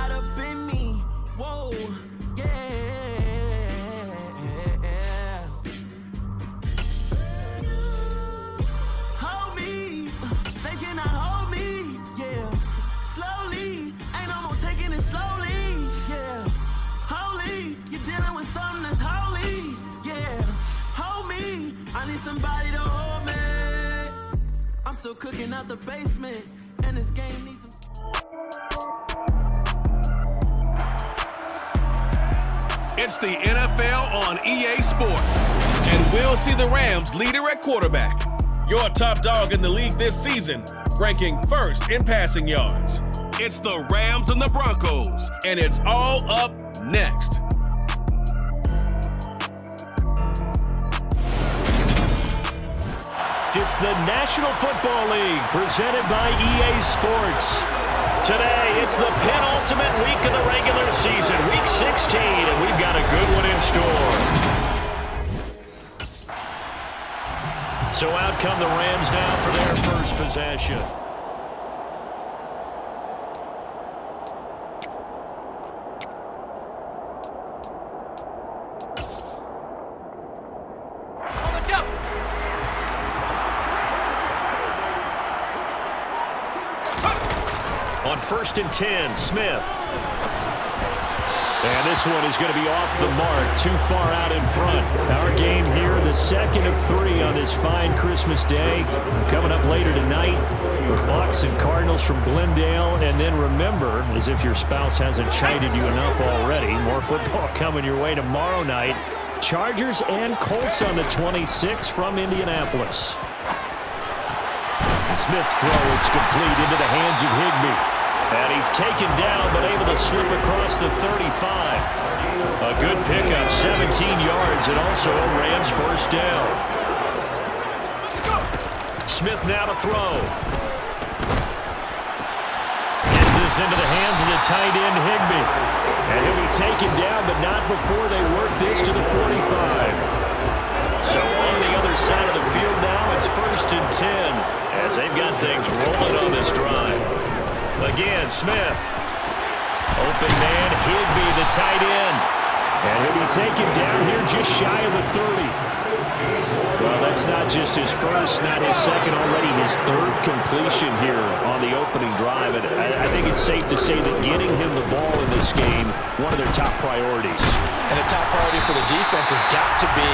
tied up in me. Whoa, yeah. Hold me, they cannot hold me, yeah. Slowly, ain't no more taking it slowly, yeah. Holy, you're dealing with something that's holy, yeah. Hold me, I need somebody to hold me. I'm still cooking out the basement, and this game needs some. It's the NFL on EA Sports, and we'll see the Rams leader at quarterback. Your top dog in the league this season, ranking first in passing yards. It's the Rams and the Broncos, and it's all up next. It's the National Football League presented by EA Sports. Today, it's the penultimate week of the regular season, week 16, and we've got a good one in store. So out come the Rams now for their first possession. On 1st and 10, Smith. And this one is going to be off the mark, too far out in front. Our game here, the second of 3 on this fine Christmas day. Coming up later tonight, the Bucs and Cardinals from Glendale. And then remember, as if your spouse hasn't chided you enough already, more football coming your way tomorrow night. Chargers and Colts on the 26th from Indianapolis. And Smith's throw, it's complete into the hands of Higbee. And he's taken down, but able to slip across the 35. A good pickup, 17 yards, and also a Rams first down. Smith now to throw. Gets this into the hands of the tight end, Higbee. And he'll be taken down, but not before they work this to the 45. So on the other side of the field now, it's 1st and 10, as they've got things rolling on this drive. Again, Smith. Open man, Higbee, the tight end. And he'll be taken down here just shy of the 30. Well, that's not just his first, not his second, already his 3rd completion here on the opening drive. And I think it's safe to say that getting him the ball in this game, one of their top priorities. And a top priority for the defense has got to be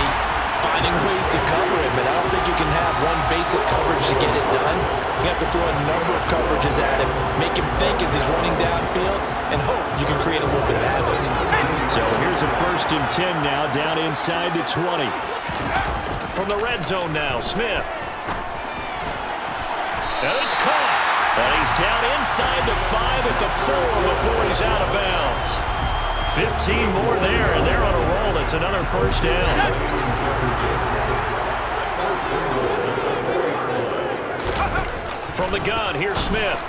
finding ways to cover him, and I don't think you can have one basic coverage to get it done. You have to throw a number of coverages at him, make him think as he's running downfield, and hope you can create a little bit of havoc. So here's a 1st and 10 now, down inside the 20. From the red zone now, Smith. And it's caught. And he's down inside the 5 at the 4 before he's out of bounds. 15 more there, and they're on a roll. It's another first down. From the gun, here's Smith.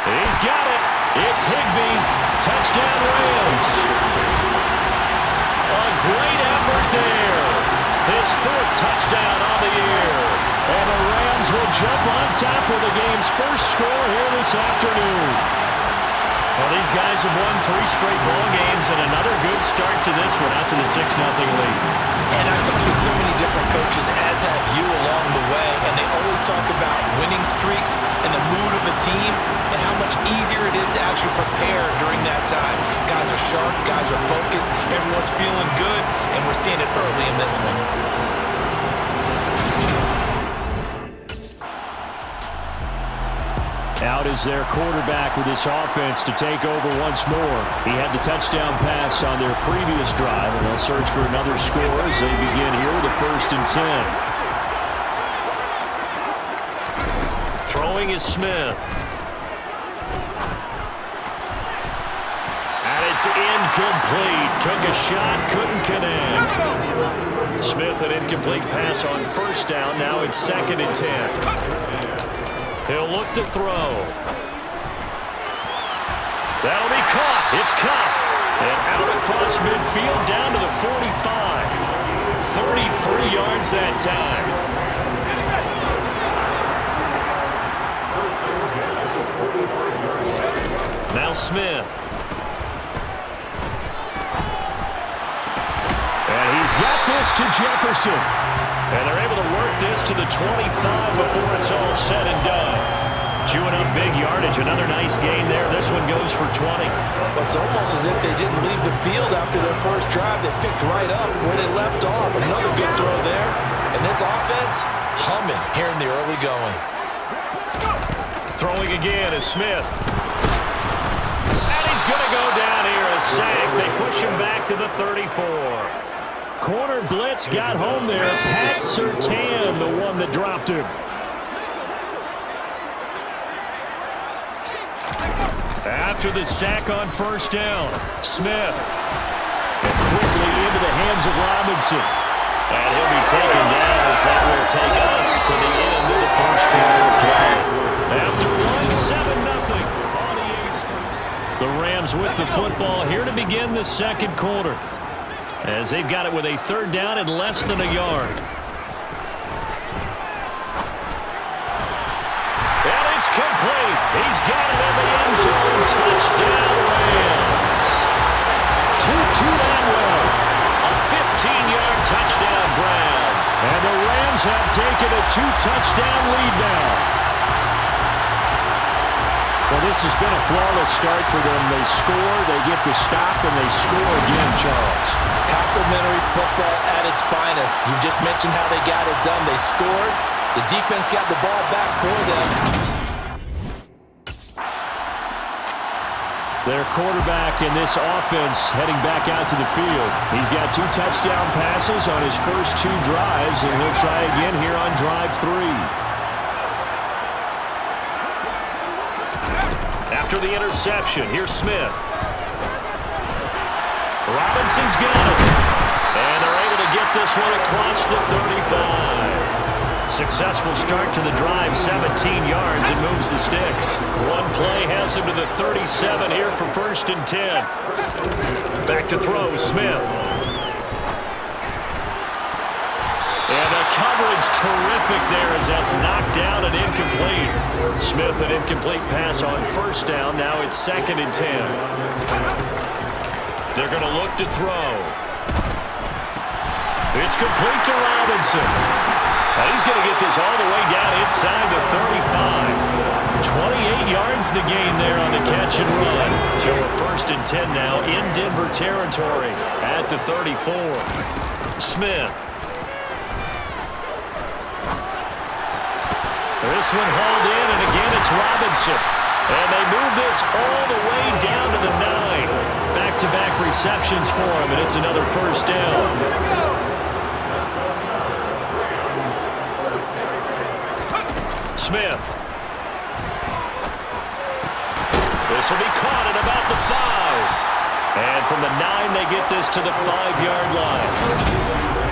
He's got it. It's Higbee. Touchdown, Rams. A great effort there. His 4th touchdown on the year. And the Rams will jump on top of the game's first score here this afternoon. Well, these guys have won 3 straight ball games, and another good start to this one, out to the 6-0 lead. And I've talked with so many different coaches, as have you along the way, and they always talk about winning streaks and the mood of a team and how much easier it is to actually prepare during that time. Guys are sharp, guys are focused, everyone's feeling good, and we're seeing it early in this one. Out is their quarterback with this offense to take over once more. He had the touchdown pass on their previous drive, and they'll search for another score as they begin here with a 1st and 10. Throwing is Smith. And it's incomplete. Took a shot, couldn't connect. Smith, an incomplete pass on 1st down. Now it's 2nd and 10. He'll look to throw. That'll be caught. It's caught. And out across midfield down to the 45. 33 yards that time. Now Smith. And he's got this to Jefferson. And they're able to work this to the 25 before it's all said and done. Chewing up big yardage. Another nice gain there. This one goes for 20. It's almost as if they didn't leave the field after their first drive. They picked right up where they left off. Another good throw there. And this offense, humming here in the early going. Throwing again is Smith. And he's going to go down here. A sack. They push him back to the 34. Corner blitz got home there. Pat Surtain, the one that dropped him. After the sack on first down, Smith. And quickly into the hands of Robinson. And he'll be taken down as that will take us to the end of the first quarter play. After 1-7-0 on the A's. The Rams with the football here to begin the second quarter, as they've got it with a third down and less than a yard. And it's complete. He's got it in the end zone. Touchdown, Rams. To Lanwell. A 15-yard touchdown grab. And the Rams have taken a 2-touchdown lead now. Well, this has been a flawless start for them. They score, they get the stop, and they score again, Charles. Complimentary football at its finest. You just mentioned how they got it done. They scored. The defense got the ball back for them. Their quarterback in this offense heading back out to the field. He's got 2 touchdown passes on his first 2 drives, and he'll try again here on drive 3. After the interception, here's Smith. Robinson's got it. And they're able to get this one across the 35. Successful start to the drive, 17 yards, and moves the sticks. One play has him to the 37 here for 1st and 10. Back to throw, Smith. And the coverage terrific there as that's knocked down and incomplete. Smith, an incomplete pass on first down. Now it's 2nd and 10. They're going to look to throw. It's complete to Robinson. And he's going to get this all the way down inside the 35. 28 yards the gain there on the catch and run. So a 1st and 10 now in Denver territory at the 34. Smith. This one hauled in, and again it's Robinson. And they move this all the way down to the 9. Back-to-back receptions for him, and it's another 1st down. Smith. This will be caught at about the 5. And from the 9, they get this to the 5-yard line.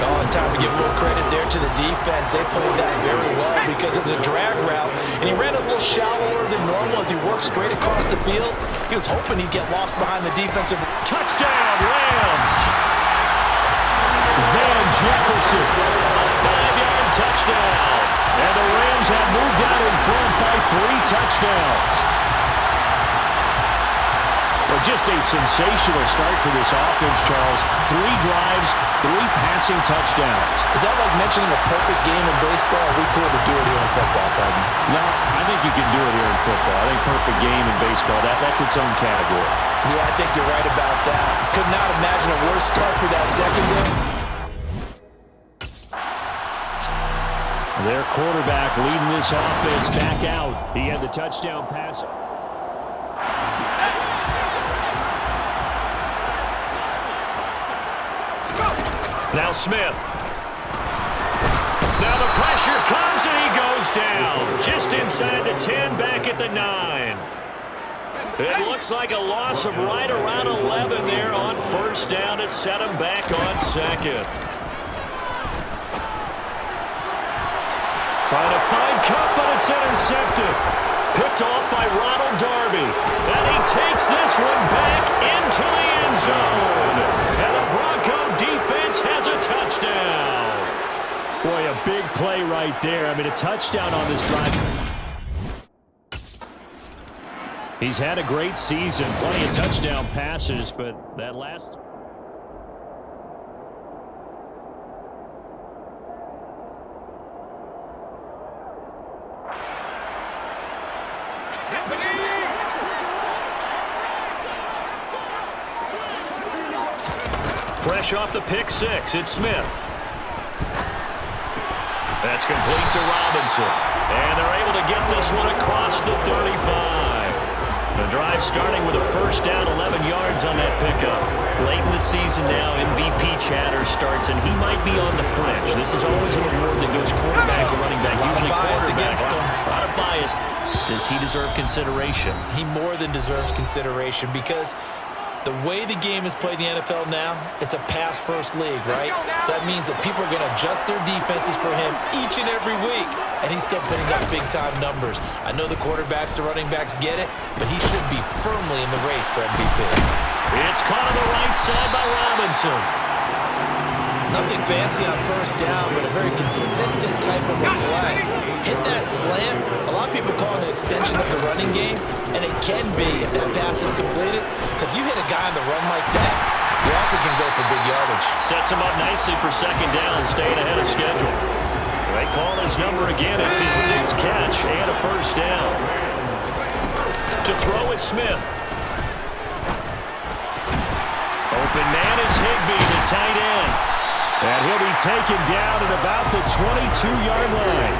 Oh, it's time to give a little credit there to the defense. They played that very well because it was a drag route, and he ran a little shallower than normal as he worked straight across the field. He was hoping he'd get lost behind the defensive. Touchdown, Rams! Van Jefferson, a 5-yard touchdown. And the Rams have moved out in front by 3 touchdowns. Well, just a sensational start for this offense, Charles. 3 drives, 3 passing touchdowns. Is that like mentioning a perfect game in baseball? Are we cool to do it here in football, pardon? No, I think you can do it here in football. I think perfect game in baseball, that's its own category. Yeah, I think you're right about that. Could not imagine a worse start for that secondary. Their quarterback leading this offense back out. He had the touchdown pass. Now Smith. Now the pressure comes and he goes down. Just inside the 10, back at the 9. It looks like a loss of right around 11 there on first down to set him back on second. Trying to find Cup, but it's intercepted. Picked off by Ronald Darby. And he takes this one back into the end zone. And the Bronco defense has a touchdown. Boy, a big play right there. I mean, a touchdown on this drive. He's had a great season, plenty of touchdown passes, but that last... Fresh off the pick six, it's Smith. That's complete to Robinson. And they're able to get this one across the 35. The drive starting with a first down, 11 yards on that pickup. Late in the season now, MVP chatter starts, and he might be on the fringe. This is always an award that goes quarterback or running back, usually quarterback. A lot of bias. Does he deserve consideration? He more than deserves consideration because the way the game is played in the NFL now, it's a pass-first league, right? So that means that people are going to adjust their defenses for him each and every week, and he's still putting up big-time numbers. I know the quarterbacks, the running backs get it, but he should be firmly in the race for MVP. It's caught on the right side by Robinson. Nothing fancy on first down, but a very consistent type of a play. Hit that slant. A lot of people call it an extension of the running game, and it can be if that pass is completed, because you hit a guy on the run like that, you often can go for big yardage. Sets him up nicely for second down, staying ahead of schedule. They call his number again. It's his sixth catch and a first down. To throw is Smith. Open man is Higbee, the tight end. And he'll be taken down at about the 22-yard line.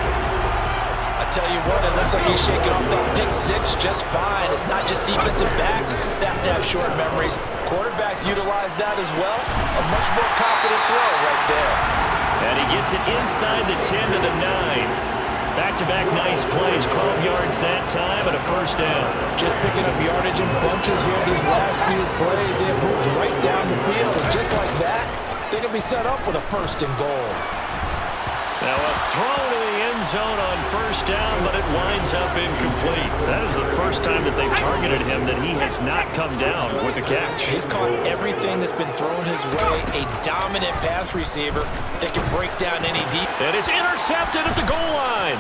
I tell you what, it looks like he's shaking off that pick six just fine. It's not just defensive backs that have to have short memories. Quarterbacks utilize that as well. A much more confident throw right there. And he gets it inside the 10 to the 9. Back-to-back nice plays, 12 yards that time and a first down. Just picking up yardage in bunches here these last few plays. They moved right down the field, and just like that, they're going to be set up with a first and goal. Now a throw to the end zone on first down, but it winds up incomplete. That is the first time that they've targeted him that he has not come down with a catch. He's caught everything that's been thrown his way. A dominant pass receiver that can break down any deep. And it's intercepted at the goal line.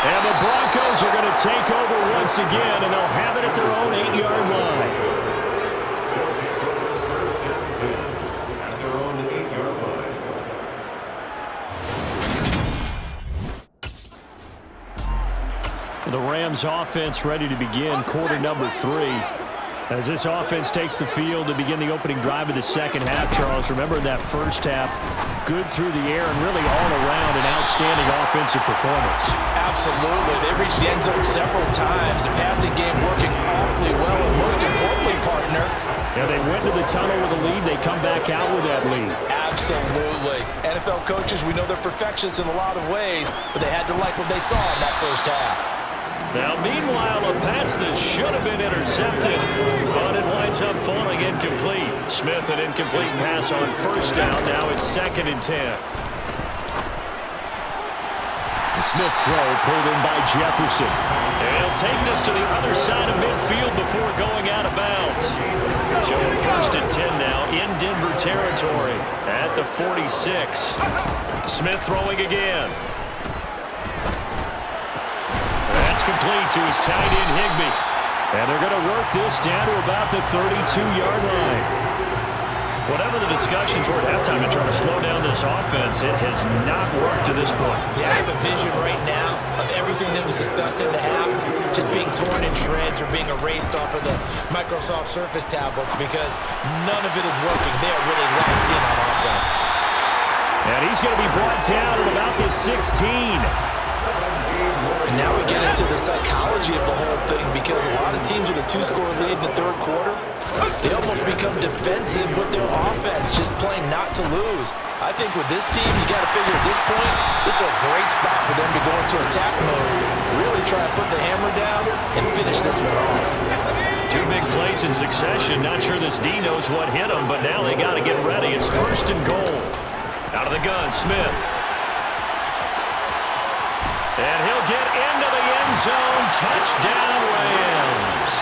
And the Broncos are going to take over once again, and they'll have it at their own 8-yard line. The Rams offense ready to begin quarter number 3. As this offense takes the field to begin the opening drive of the second half, Charles, remember in that first half, good through the air and really all around an outstanding offensive performance. Absolutely. They reached the end zone several times. The passing game working awfully well, and most importantly, partner. Yeah, they went to the tunnel with a lead. They come back out with that lead. Absolutely. NFL coaches, we know they're perfectionists in a lot of ways, but they had to like what they saw in that first half. Now, meanwhile, a pass that should have been intercepted, but it winds up falling incomplete. Smith, an incomplete pass on first down. Now it's 2nd and 10. The Smith throw pulled in by Jefferson. And he'll take this to the other side of midfield before going out of bounds. Showing 1st and 10 now in Denver territory at the 46. Smith throwing again. That's complete to his tight end, Higbee. And they're going to work this down to about the 32-yard line. Whatever the discussions were at halftime in trying to slow down this offense, it has not worked to this point. Yeah, I have a vision right now of everything that was discussed in the half just being torn in shreds or being erased off of the Microsoft Surface tablets because none of it is working. They are really locked in on offense. And he's going to be brought down at about the 16. And now we get into the psychology of the whole thing because a lot of teams with a 2-score lead in the third quarter, they almost become defensive with their offense, just playing not to lose. I think with this team, you got to figure at this point, this is a great spot for them to go into attack mode, really try to put the hammer down and finish this one off. 2 big plays in succession. Not sure this D knows what hit him, but now they got to get ready. It's 1st and goal. Out of the gun, Smith. And he'll get into the end zone. Touchdown, Rams.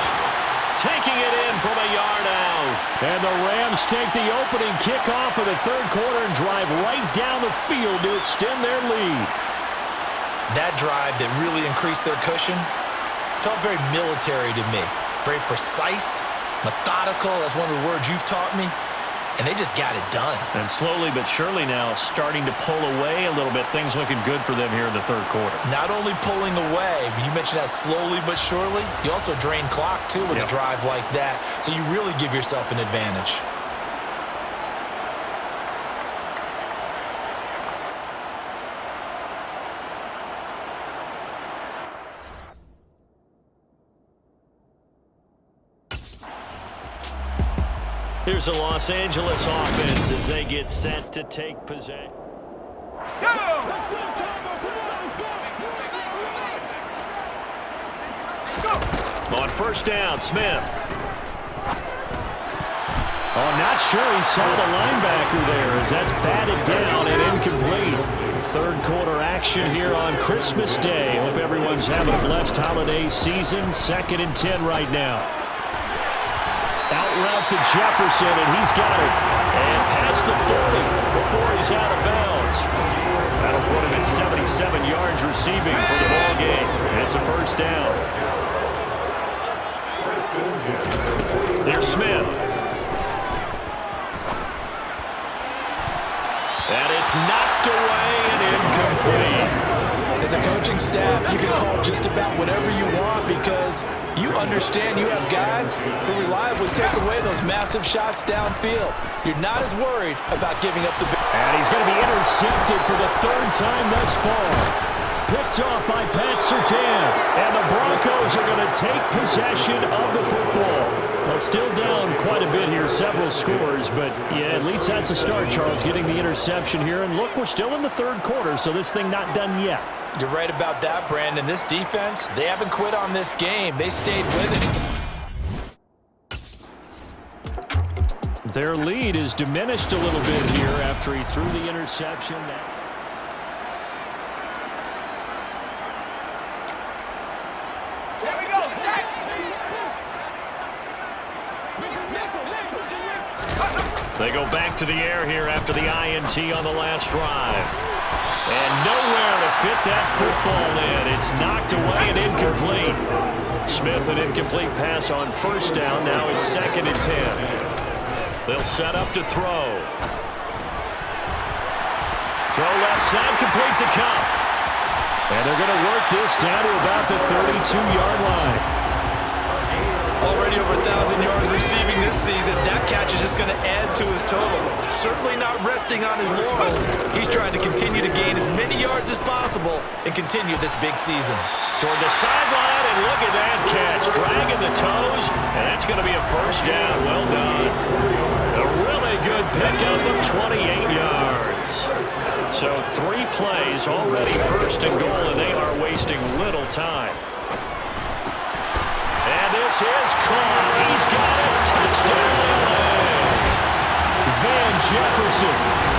Taking it in from a yard out. And the Rams take the opening kickoff of the third quarter and drive right down the field to extend their lead. That drive that really increased their cushion, Felt very military to me. Very precise, methodical. That's one of the words you've taught me. And they just got it done. And slowly but surely now starting to pull away a little bit. Things looking good for them here in the third quarter. Not only pulling away, but you mentioned that slowly but surely. You also drain clock, too, with a drive like that. So you really give yourself an advantage. Here's the Los Angeles offense as they get set to take possession. On first down, Smith. Oh, not sure he saw the linebacker there as that's batted down and incomplete. Third quarter action here on Christmas Day. Hope everyone's having a blessed holiday season. 2nd and 10 right now. Out route to Jefferson, and he's got it. And past the 40 before he's out of bounds. That'll put him at 77 yards receiving for the ball game. And it's a first down. There's Smith. And it's knocked away and incomplete. As a coaching staff, you can call just about whatever you want because you understand you have guys who reliably take away those massive shots downfield. You're not as worried about giving up the ball. And he's going to be intercepted for the 3rd time thus far. Picked off by Pat Surtain. And the Broncos are going to take possession of the football. Well, still down quite a bit here, several scores, but yeah, at least that's a start, Charles, getting the interception here. And look, we're still in the 3rd quarter, so this thing not done yet. You're right about that, Brandon. This defense, they haven't quit on this game. They stayed with it. Their lead is diminished a little bit here after he threw the interception. They go back to the air here after the INT on the last drive. And nowhere to fit that football in. It's knocked away and incomplete. Smith, an incomplete pass on first down. Now it's 2nd and 10. They'll set up to throw. Throw left side, complete to Cup. And they're going to work this down to about the 32-yard line. Already over 1,000 yards receiving this season. That catch is just going to add to his total. Certainly not resting on his laurels. He's trying to continue to gain as many yards as possible and continue this big season. Toward the sideline, and look at that catch. Dragging the toes, and that's going to be a first down. Well done. A really good pickup of 28 yards. So 3 plays already first and goal, and they are wasting little time. And this is caught. He's got a touchdown. Van Jefferson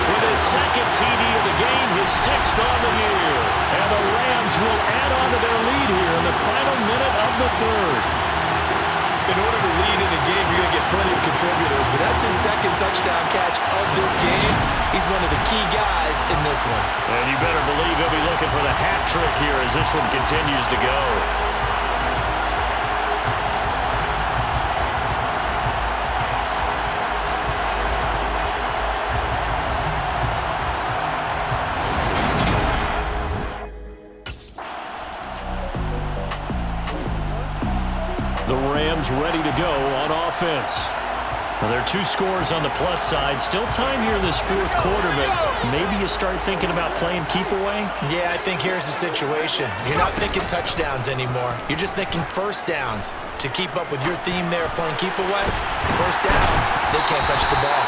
with his 2nd TD of the game, his 6th on the year. And the Rams will add on to their lead here in the final minute of the 3rd. In order to lead in a game, you're going to get plenty of contributors, but that's his 2nd touchdown catch of this game. He's one of the key guys in this one. And you better believe he'll be looking for the hat trick here as this one continues to go. The Rams ready to go on offense. Well, there are 2 scores on the plus side. Still time here in this 4th quarter, but maybe you start thinking about playing keep away? Yeah, I think here's the situation. You're not thinking touchdowns anymore. You're just thinking first downs. To keep up with your theme there, playing keep away, first downs, they can't touch the ball.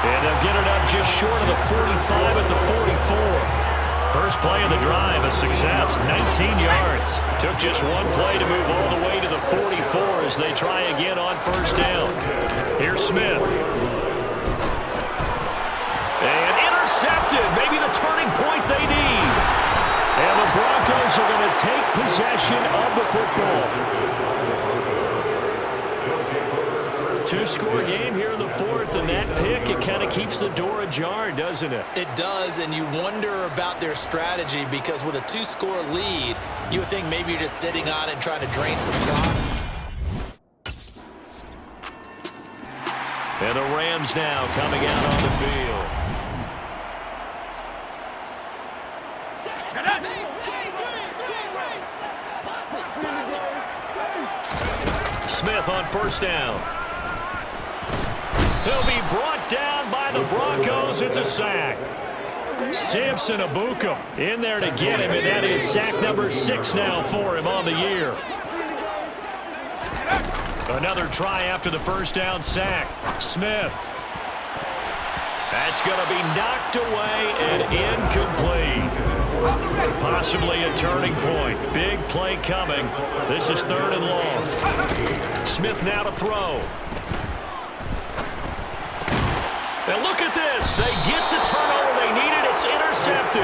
And they'll get it up just short of the 45 at the 44. First play of the drive, a success, 19 yards. Took just 1 play to move all the way to the 44 as they try again on first down. Here's Smith. And intercepted, maybe the turning point they need. And the Broncos are going to take possession of the football. 2-score game here in the 4th, and that pick, it kind of keeps the door ajar, doesn't it? It does, and you wonder about their strategy because with a 2-score lead, You would think maybe you're just sitting on it and trying to drain some clock. And the Rams now coming out on the field. Smith on first down. He'll be brought down by the Broncos. It's a sack. Samson Abukum in there to get him, and that is sack number 6 now for him on the year. Another try after the first down sack. Smith. That's going to be knocked away and incomplete. Possibly a turning point. Big play coming. This is 3rd and long. Smith now to throw. And look at this. They get the turnover they needed. It's intercepted.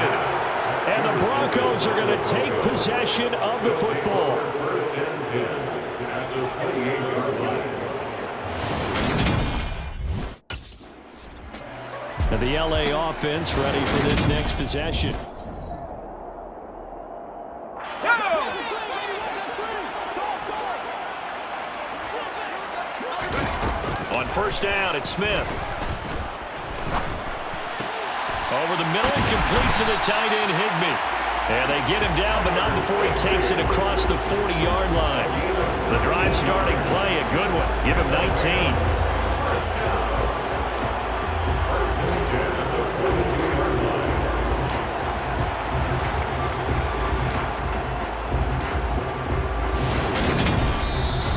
And the Broncos are going to take possession of the football. And the LA offense ready for this next possession. On first down, it's Smith. Over the middle, complete to the tight end, Higbee. And they get him down, but not before he takes it across the 40-yard line. The drive starting play, a good one. Give him 19.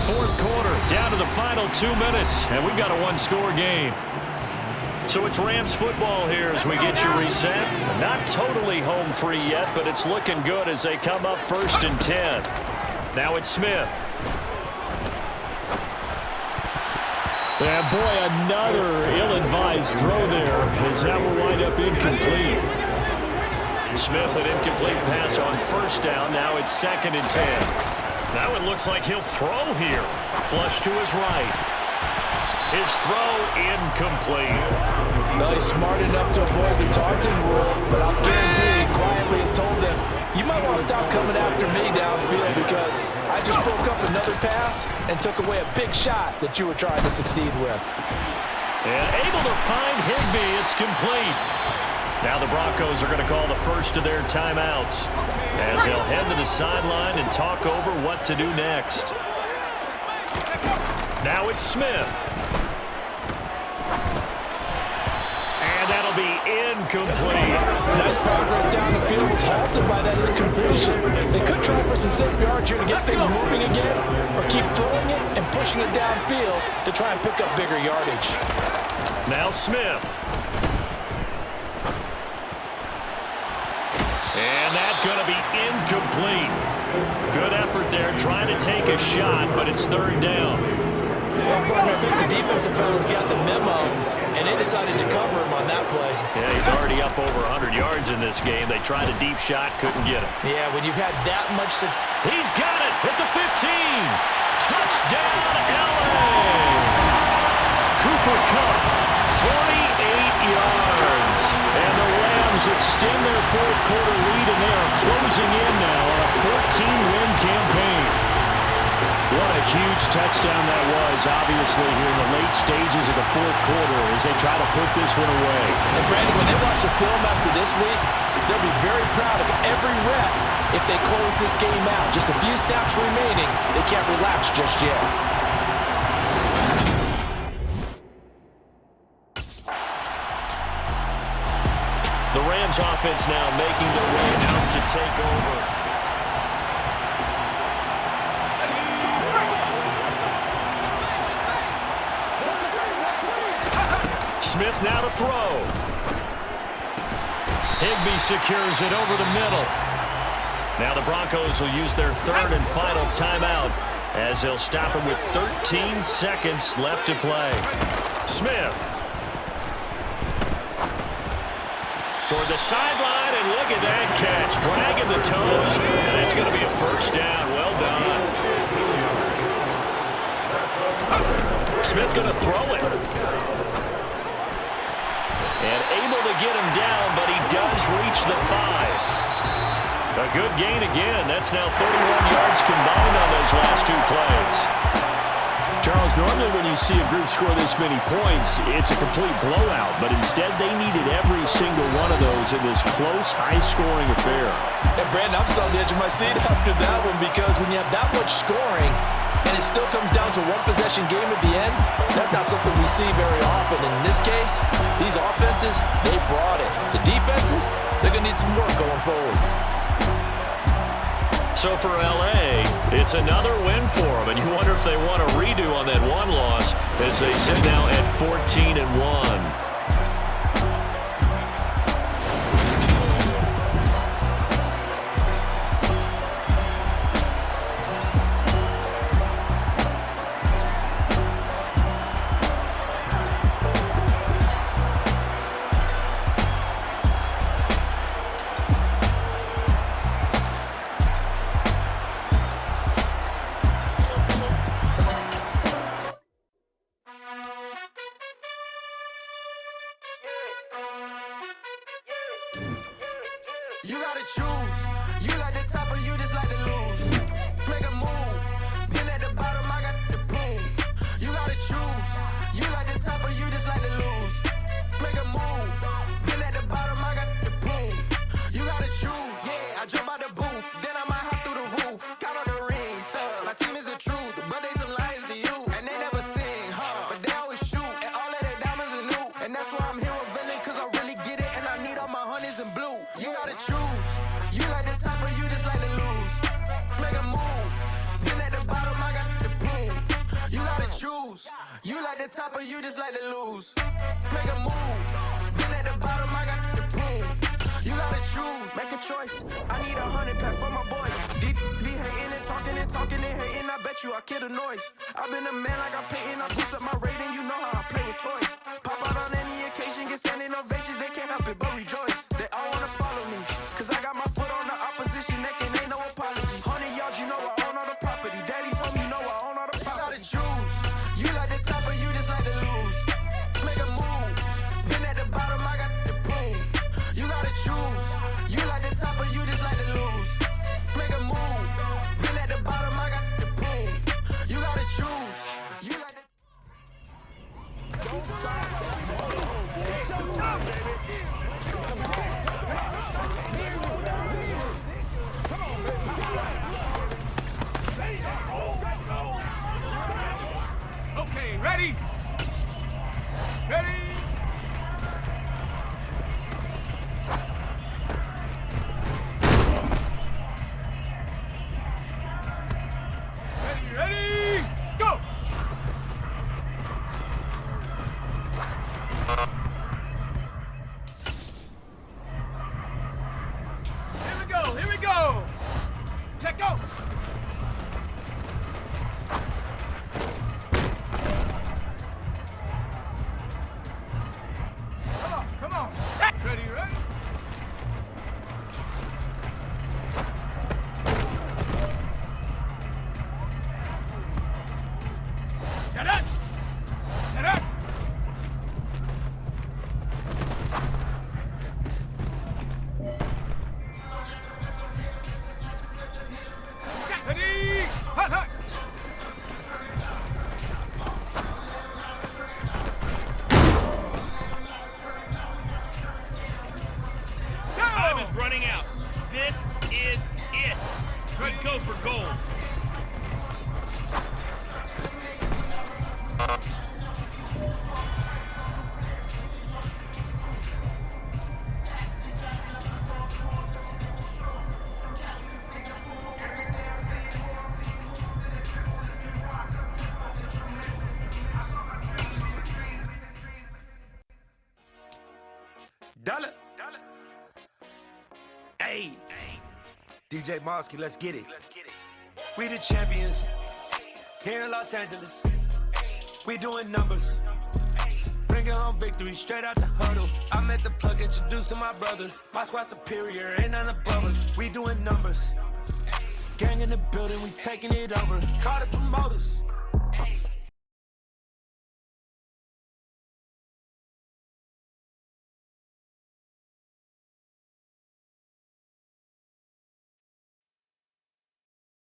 Fourth quarter, down to the final 2 minutes, and we've got a one-score game. So it's Rams football here as we get you reset. Not totally home free yet, but it's looking good as they come up 1st and 10. Now it's Smith. And boy, another ill-advised throw there as that will wind up incomplete. Smith, an incomplete pass on first down. Now it's 2nd and 10. Now it looks like he'll throw here. Flush to his right. His throw incomplete. Well, he's smart enough to avoid the taunting rule, but I'll guarantee he quietly has told them, you might want to stop coming after me downfield because I just broke up another pass and took away a big shot that you were trying to succeed with. And able to find Higbee. It's complete. Now the Broncos are going to call the first of their timeouts as they'll head to the sideline and talk over what to do next. Now it's Smith. And that'll be incomplete. Nice progress down the field was halted by that incompletion. They could try for some safe yards here to get things moving again, or keep throwing it and pushing it downfield to try and pick up bigger yardage. Now Smith. And that's going to be incomplete. Good effort there, trying to take a shot, but it's 3rd down. Well, partner, I think the defensive fellas got the memo, and they decided to cover him on that play. Yeah, he's already up over 100 yards in this game. They tried a deep shot, couldn't get him. Yeah, when you've had that much success. He's got it at the 15. Touchdown, LA. Cooper Kupp, 48 yards. And the Rams extend their 4th quarter lead, and they are closing in now on a 14-win campaign. What a huge touchdown that was, obviously, here in the late stages of the 4th quarter as they try to put this one away. And Brandon, when they watch the film after this week, they'll be very proud of every rep if they close this game out. Just a few snaps remaining. They can't relax just yet. The Rams offense now making their way out to take over. Smith now to throw. Higbee secures it over the middle. Now the Broncos will use their 3rd and final timeout as they'll stop it with 13 seconds left to play. Smith. Toward the sideline, and look at that catch. Dragging the toes, and that's going to be a first down. Well done. Smith going to throw it. And able to get him down, but he does reach the 5. A good gain again. That's now 31 yards combined on those last 2 plays. Charles, normally when you see a group score this many points, it's a complete blowout. But instead, they needed every single one of those in this close, high-scoring affair. And Brandon, I'm still on the edge of my seat after that one because when you have that much scoring and it still comes down to one possession game at the end, that's not something we see very often. In this case, these offenses, they brought it. The defenses, they're going to need some work going forward. So for L.A., it's another win for them, and you wonder if they want a redo on that one loss as they sit now at 14-1. You gotta choose. You like the top or you just like to lose. Make a move. Been at the bottom, I got the prove. You gotta choose. You like the top or you just like to lose. Make a move. Been at the bottom, I got the prove. You gotta choose. Yeah, I jump out the booth. Then I might hop through the roof. Count on the rings. My team is the truth, but they some liars to you. And they never sing, but they always shoot. And all of their diamonds are new. And that's why I'm here with Villain, cause I really get it. And I need all my honeys in blue. You gotta choose. You like the top or you just like to lose. Make a move. Been at the bottom, I got the proof. You gotta choose. You like the top or you just like to lose. Make a move. Been at the bottom, I got the proof. You gotta choose. Make a choice. I need 100 pack for my boys. Be hating and talking and hating. I bet you I kill the noise. I've been a man like I'm painting. I boost up my rating. You know how I play with toys. Pop out on any occasion, get standing ovations. They can't help it but rejoice. They all wanna follow me, cause I got my foot on the opposition neck and ain't no apology. 100 yards, you know I own all the property. Daddy's home, you know I own all the property. You gotta choose. You like the top or you just like to lose. Make a move. Been at the bottom, I got the proof. You gotta choose. You like the top or you just like to lose. Make a move. Been at the bottom, I got the proof. You gotta choose. You like the Don't stop. It's showtime, baby. Come on, baby. Okay, ready? Ready? Ready? Go! Here we go. Check go. Come on. Set. Ready? Set up. Set up. Ready? Hot, hot. Time is running out. This is it. We go for gold. Dollar. Hey. DJ Mosky, let's get it. We the champions here in Los Angeles. We doing numbers. Bringing home victory straight out the huddle. I met the plug, introduced to my brother. My squad superior, ain't none above us. We doing numbers. Gang in the building, we taking it over. Call the promoters.